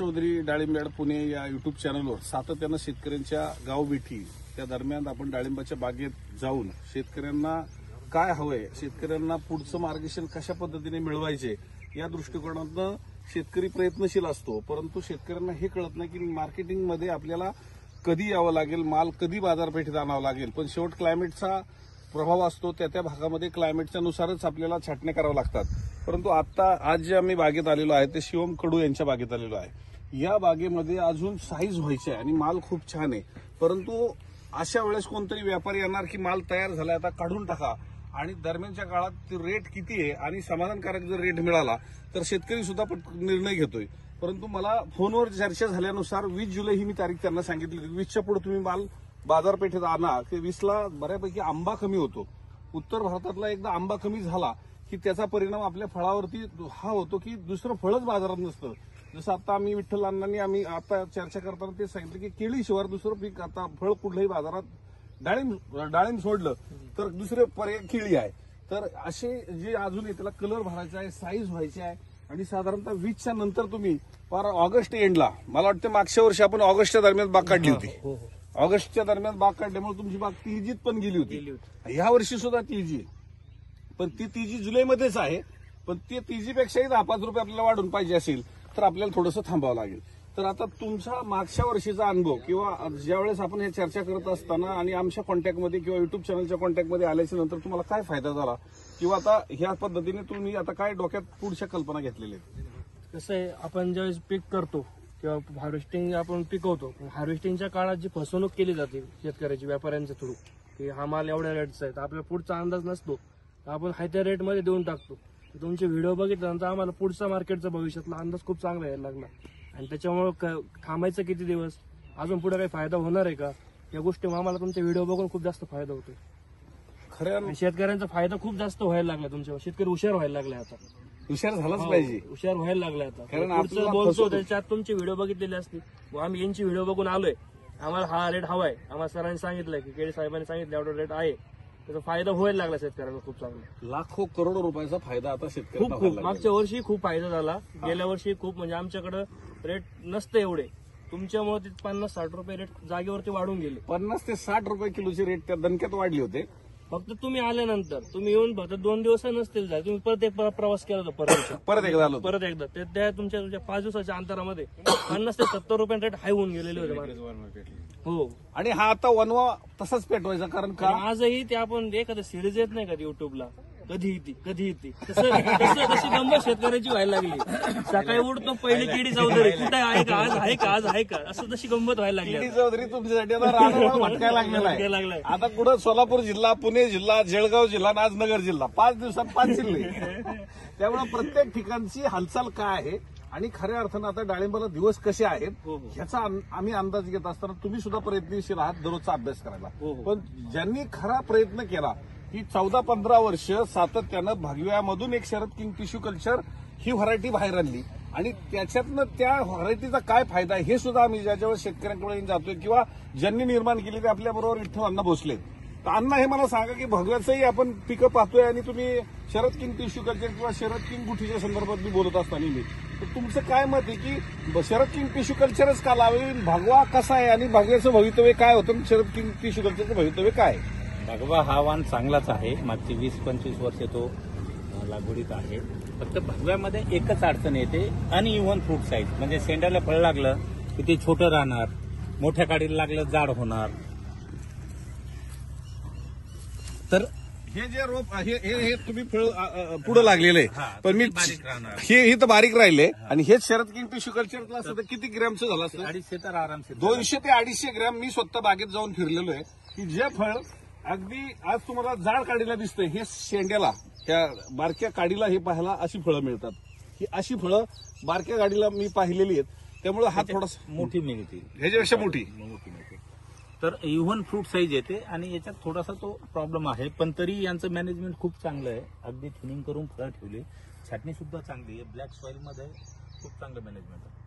चौधरी डाळिंबयार्ड पुणे या युट्यूब चॅनलवर सातत्यानं शेतकऱ्यांच्या गावभेटी त्या दरम्यान आपण डाळिंबाच्या बागेत जाऊन शेतकऱ्यांना काय हवंय, शेतकऱ्यांना पुढचं मार्गदर्शन कशा पद्धतीने मिळवायचे या दृष्टिकोनातून शेतकरी प्रयत्नशील असतो. परंतु शेतकऱ्यांना हे कळत नाही की मार्केटिंगमध्ये आपल्याला कधी यावं लागेल, माल कधी बाजारपेठेत आणावं लागेल. पण शेवट क्लायमेटचा प्रभाव असतो, त्या भागामध्ये क्लायमेटच्या नुसारच आपल्याला छाटण्या कराव्या लागतात. परंतु आता आज जे आम्ही बागेत आलेलो आहे ते शिवम कडू यांच्या बागेत आलेलो आहे. या बागेमध्ये अजून साईज व्हायची आहे आणि माल खूप छान आहे. परंतु अशा वेळेस कोणतरी व्यापारी येणार की माल तयार झालाय आता काढून टाका, आणि दरम्यानच्या काळात रेट किती आहे आणि समाधानकारक जर रेट मिळाला तर शेतकरी सुद्धा निर्णय घेतोय. परंतु मला फोनवर चर्चा झाल्यानुसार 20 जुलै ही मी तारीख त्यांना सांगितली. 20च्या पुढे तुम्ही माल बाजारपेठेत आणा. ते 20ला बऱ्यापैकी आंबा कमी होतो. उत्तर भारतातला एकदा आंबा कमी झाला की त्याचा परिणाम आपल्या फळावरती हा होतो की दुसरं फळच बाजारात नसतं. जसं आता आम्ही विठ्ठल अण्णांनी आम्ही आता चर्चा करताना ते सांगितलं की केळीशिवाय दुसरं पीक आता फळ कुठलंही बाजारात डाळिंब सोडलं तर दुसरे पर्याय केळी आहे. तर असे जे अजून त्याला कलर भरायचा आहे, साईज व्हायची आहे आणि साधारणतः 20च्या नंतर तुम्ही फार ऑगस्ट एंडला, मला वाटतं मागच्या वर्षी आपण ऑगस्टच्या दरम्यान बाग काढली होती. ऑगस्टच्या दरम्यान बाग काढल्यामुळे तुमची बाग तेजीत पण गेली होती. या वर्षी सुद्धा तेजी आहे, पण ती तेजी जुलैमध्येच आहे. पण ती तेजीपेक्षाही 10-5 रुपये आपल्याला वाढून पाहिजे असेल तर आपल्याला थोडंसं थांबावं लागेल. तर आता तुमचा मागच्या वर्षीचा अनुभव किंवा ज्यावेळेस आपण हे चर्चा करत असताना आणि आमच्या कॉन्टॅक्टमध्ये किंवा युट्यूब चॅनलच्या कॉन्टॅक्टमध्ये आल्याच्या नंतर तुम्हाला काय फायदा झाला किंवा आता ह्या पद्धतीने तुम्ही आता काय डोक्यात पुढच्या कल्पना घेतलेल्या आहेत? कसं आहे, आपण ज्यावेळेस पीक करतो किंवा हार्वेस्टिंग आपण पिकवतो, हार्वेस्टिंगच्या काळात जी फसवणूक केली जाते शेतकऱ्याची व्यापाऱ्यांच्या थ्रू की हा माल एवढ्या रेटचा आहे, तर आपल्याला पुढचा अंदाज नसतो, तर आपण हाय त्या रेटमध्ये देऊन टाकतो. तुमचे व्हिडिओ बघितल्यानंतर आम्हाला पुढचा मार्केटचा भविष्यातला अंदाज खूप चांगला यायला लागला. आणि त्याच्यामुळे थांबायचं किती दिवस, अजून पुढे काही फायदा होणार आहे का, या गोष्टी आम्हाला तुमचे व्हिडिओ बघून खूप जास्त फायदा होतो. खऱ्या शेतकऱ्यांचा फायदा खूप जास्त व्हायला लागला. तुमच्या शेतकरी हुशार व्हायला लागले, आता हुशार झालाच पाहिजे, हुशार व्हायला लागले. आता कारण पुढचं बोलतो त्याच्यात तुमचे व्हिडिओ बघितलेले असतील, आम्ही यांची व्हिडिओ बघून आलोय, आम्हाला हा रेट हवाय, आम्हाला सरांनी सांगितलंय की केळी साहेबांनी सांगितलं एवढा रेट आहे, त्याचा फायदा व्हायला लागला शेतकऱ्यांना खूप चांगला. लाखो करोडो रुपयाचा फायदा आता शेतकऱ्यांना खूप मागच्या वर्षी खूप फायदा झाला, गेल्या वर्षी खूप, म्हणजे आमच्याकडे रेट नसते एवढे, तुमच्यामुळे ते 50-60 रुपये रेट जागेवरती वाढून गेले. 50 ते 60 रुपये किलोचे रेट त्या दणक्यात वाढले होते. फक्त तुम्ही आल्यानंतर, तुम्ही येऊन फक्त 2 दिवस नसतील झाले, तुम्ही परत एक प्रवास केला होता, परत एकदा त्या तुमच्या 5 दिवसाच्या अंतरामध्ये 50 ते 70 रुपये रेट हाय होऊन गेलेले होते. हो, आणि हा आता वनवा तसाच पेटवायचा. कारण का आजही ते आपण एखादं सिरीज येत नाही का युट्यूबला, कधी येते तशी गंमत शेतकऱ्याची व्हायला लागली. सकाळी उठतो पहिले केडी चौधरी कुठे आहे का, आज आहे का, असं तशी गंमत व्हायला लागली. केडी चौधरी तुमच्यासाठी आता भटकायला लागलेला आहे. आता कुठं सोलापूर जिल्हा, पुणे जिल्हा, जळगाव जिल्हा, आज नगर जिल्हा, 5 दिवसात 5 जिल्हे. त्यामुळे प्रत्येक ठिकाणची हालचाल काय आहे आणि खऱ्या अर्थानं आता डाळिंबाला दिवस कसे आहेत ह्याचा आम्ही अंदाज घेत असताना तुम्ही सुद्धा प्रयत्नशील आहात दररोजचा अभ्यास करायला. पण ज्यांनी खरा प्रयत्न केला की 14-15 वर्ष सातत्यानं भगव्यामधून एक शरद किंग टिश्यू कल्चर ही व्हरायटी बाहेर आणली आणि त्याच्यातनं त्या व्हरायटीचा काय फायदा आहे हे सुद्धा आम्ही ज्याच्यावर शेतकऱ्यांकडे जातोय किंवा ज्यांनी निर्माण केली ते आपल्याबरोबर विठ्ठल अण्णा भोसले. तर अण्णा हे मला सांगा की भगव्याचंही आपण पिकं पाहतोय आणि तुम्ही शरद किंग टिश्यू कल्चर किंवा शरद किंग गुठीच्या संदर्भात मी बोलत असताना मी, तर तुमचं काय मत आहे की शरद किंग टिश्यू कल्चरच का लावे, भगवा कसा आहे आणि भगव्याचं भवितव्य काय होतं, शरद किंग टिश्यू कल्चरचं भवितव्य काय? भगवा हा वाण चांगलाच आहे, मागची 20-25 वर्षे तो लागवडीत आहे. फक्त भगव्यामध्ये एकच अडचण येते, अनइव्हन फ्रूट साईज, म्हणजे शेंड्याला फळ लागलं की ते छोटं राहणार, मोठ्या काडीला लागलं जाड होणार. तर हे जे रोप हे तुम्ही फळ पुढे लागलेलं आहे, पण मी हे तर बारीक राहिले आणि हेच शरद किंग टिश्यू कल्चरला असतं तर किती ग्रॅमचं झालं असतं? 250 तर आरामशीर 200 ते 250 ग्रॅम. मी स्वतः बागेत जाऊन फिरलेलो आहे की जे फळ अगदी आज तुम्हाला जाड काडीला दिसतंय हे शेंड्याला, त्या बारक्या काडीला हे पाहायला अशी फळं मिळतात. ही अशी फळं बारक्या काडीला मी पाहिलेली आहेत, त्यामुळे हा थोडासा मोठी मिळते, ह्याच्यापेक्षा मोठी मिळते. तर इव्हन फ्रूट साईज येते आणि याच्यात थोडासा तो प्रॉब्लेम आहे, पण तरी यांचं मॅनेजमेंट खूप चांगलं आहे. अगदी थिनिंग करून फळं ठेवले, छाटणी सुद्धा चांगली आहे, ब्लॅक सॉइल मध्ये खूप चांगलं मॅनेजमेंट आहे.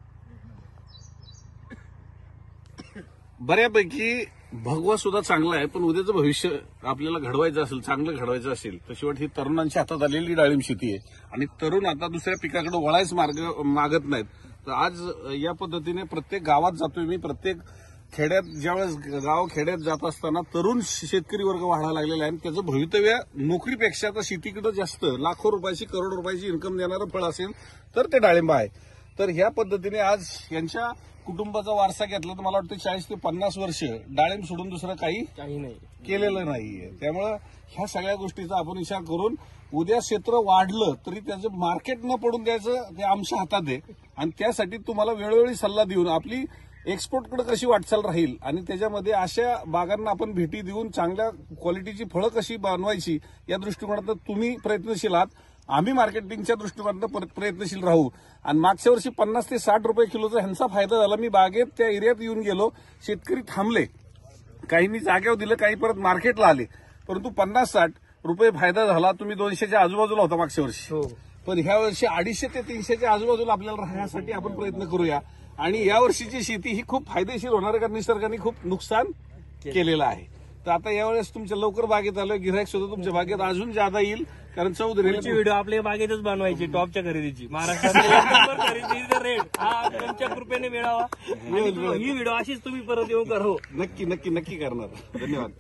बऱ्यापैकी भगवा सुद्धा चांगला आहे, पण उद्याचं भविष्य आपल्याला घडवायचं असेल, चांगलं घडवायचं असेल तर शेवट ही तरुणांच्या हातात आलेली डाळिंब शेती आहे आणि तरुण आता दुसऱ्या पिकाकडे वळायच मार्ग मागत नाहीत. तर आज या पद्धतीने प्रत्येक गावात जातोय मी, प्रत्येक खेड्यात ज्यावेळेस गाव खेड्यात जात असताना तरुण शेतकरी वर्ग वाढायला लागलेला आहे आणि त्याचं भवितव्य नोकरीपेक्षा तर शेतीकडे जास्त लाखो रुपयाची करोड रुपयाची इन्कम देणारं फळ असेल तर ते डाळिंब आहे. तर ह्या पद्धतीने आज यांच्या कुटुंबाचा वारसा घेतला तर मला वाटतं 40 ते 50 वर्ष डाळिंब सोडून दुसरं काही नाही केलेलं नाहीये. त्यामुळं ह्या सगळ्या गोष्टीचा आपण विचार करून उद्या क्षेत्र वाढलं तरी त्याचं मार्केट न पडून द्यायचं ते आमच्या हातात आहे आणि त्यासाठी तुम्हाला वेळोवेळी सल्ला देऊन आपली एक्सपोर्टकडे कशी वाटचाल राहील आणि त्याच्यामध्ये अशा बागांना आपण भेटी देऊन चांगल्या क्वालिटीची फळं कशी बनवायची या दृष्टिकोनातून तुम्ही प्रयत्नशील आहात. आम्ही मार्केटिंगच्या दृष्टिकोनातून प्रयत्नशील राहू. आणि मागच्या वर्षी 50 ते 60 रुपये किलोचा ह्यांचा फायदा झाला. मी बागेत त्या एरियात येऊन गेलो, शेतकरी थांबले, काहींनी जागेवर दिलं, काही परत मार्केटला आले, परंतु 50-60 रुपये फायदा झाला. तुम्ही 200च्या आजूबाजूला होता मागच्या वर्षी, हो. पण ह्या वर्षी 250 ते 300च्या आजूबाजूला आपल्याला राहण्यासाठी आपण प्रयत्न करूया. आणि या वर्षीची शेती ही खूप फायदेशीर होणार आहे कारण निसर्गाने खूप नुकसान केलेलं आहे. तर आता यावेळेस तुमच्या लवकर बागेत आलोय, गिऱ्हाईक सुद्धा तुमच्या बागेत अजून ज्यादा येईल कारण चौधरी व्हिडिओ आपल्या बागेतच बनवायची टॉपच्या खरेदीची, महाराष्ट्रात खरेदीचा रेट हा तुमच्या कृपेने मिळावा. ही व्हिडिओ अशीच तुम्ही परत येऊन करो. नक्की नक्की नक्की करणार. धन्यवाद.